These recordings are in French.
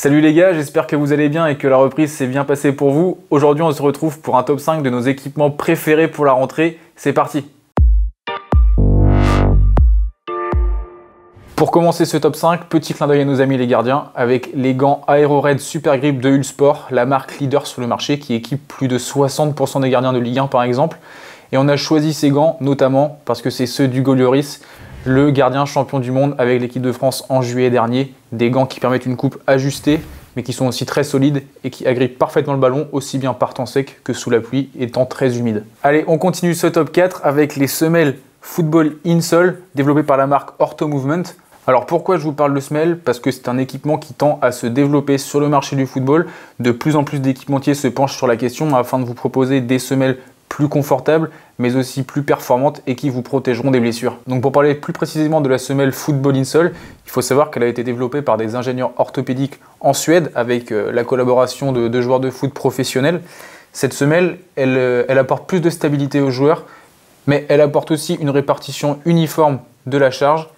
Salut les gars, j'espère que vous allez bien et que la reprise s'est bien passée pour vous. Aujourd'hui, on se retrouve pour un top 5 de nos équipements préférés pour la rentrée. C'est parti! Pour commencer ce top 5, petit clin d'œil à nos amis les gardiens avec les gants AeroRed Super Grip de Uhlsport, la marque leader sur le marché qui équipe plus de 60% des gardiens de Ligue 1 par exemple. Et on a choisi ces gants notamment parce que c'est ceux d'Hugo Lloris, le gardien champion du monde avec l'équipe de France en juillet dernier. Des gants qui permettent une coupe ajustée mais qui sont aussi très solides et qui agrippent parfaitement le ballon aussi bien par temps sec que sous la pluie étant très humide. Allez, on continue ce top 4 avec les semelles Football Insole développées par la marque Ortho Movement. Alors pourquoi je vous parle de semelles? Parce que c'est un équipement qui tend à se développer sur le marché du football. De plus en plus d'équipementiers se penchent sur la question afin de vous proposer des semelles plus confortables mais aussi plus performantes et qui vous protégeront des blessures. Donc pour parler plus précisément de la semelle Football Insole, il faut savoir qu'elle a été développée par des ingénieurs orthopédiques en Suède avec la collaboration de joueurs de foot professionnels. Cette semelle, elle apporte plus de stabilité aux joueurs, mais elle apporte aussi une répartition uniforme de la charge.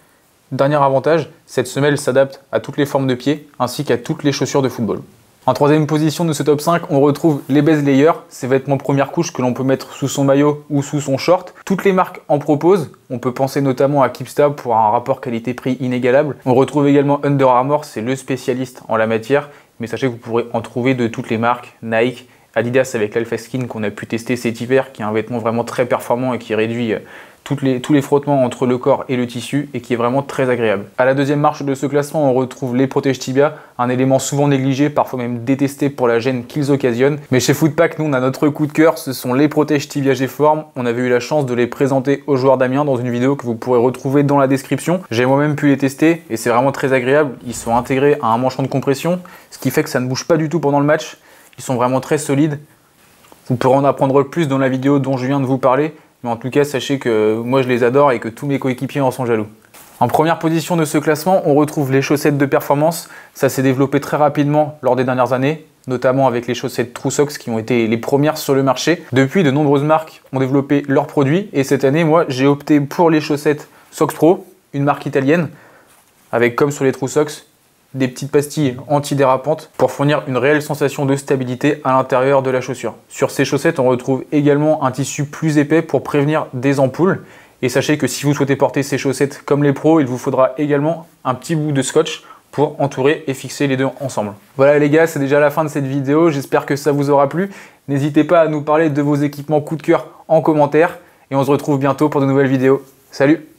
Dernier avantage, cette semelle s'adapte à toutes les formes de pieds ainsi qu'à toutes les chaussures de football. En troisième position de ce top 5, on retrouve les base layers, ces vêtements première couche que l'on peut mettre sous son maillot ou sous son short. Toutes les marques en proposent, on peut penser notamment à Keepstar pour un rapport qualité-prix inégalable. On retrouve également Under Armour, c'est le spécialiste en la matière, mais sachez que vous pourrez en trouver de toutes les marques, Nike, Adidas avec l'Alpha Skin qu'on a pu tester cet hiver, qui est un vêtement vraiment très performant et qui réduit tous les frottements entre le corps et le tissu et qui est vraiment très agréable. À la deuxième marche de ce classement, on retrouve les protège tibia, un élément souvent négligé, parfois même détesté pour la gêne qu'ils occasionnent. Mais chez Footpack, nous on a notre coup de cœur, ce sont les protège tibia G-Form. On avait eu la chance de les présenter aux joueurs d'Amiens dans une vidéo que vous pourrez retrouver dans la description. J'ai moi-même pu les tester et c'est vraiment très agréable. Ils sont intégrés à un manchon de compression, ce qui fait que ça ne bouge pas du tout pendant le match. Ils sont vraiment très solides. Vous pourrez en apprendre plus dans la vidéo dont je viens de vous parler. Mais en tout cas, sachez que moi je les adore et que tous mes coéquipiers en sont jaloux. En première position de ce classement, on retrouve les chaussettes de performance. Ça s'est développé très rapidement lors des dernières années, notamment avec les chaussettes True Socks qui ont été les premières sur le marché. Depuis, de nombreuses marques ont développé leurs produits et cette année, moi, j'ai opté pour les chaussettes Sox Pro, une marque italienne, avec comme sur les True Socks, des petites pastilles antidérapantes pour fournir une réelle sensation de stabilité à l'intérieur de la chaussure. Sur ces chaussettes, on retrouve également un tissu plus épais pour prévenir des ampoules. Et sachez que si vous souhaitez porter ces chaussettes comme les pros, il vous faudra également un petit bout de scotch pour entourer et fixer les deux ensemble. Voilà les gars, c'est déjà la fin de cette vidéo. J'espère que ça vous aura plu. N'hésitez pas à nous parler de vos équipements coup de cœur en commentaire. Et on se retrouve bientôt pour de nouvelles vidéos. Salut!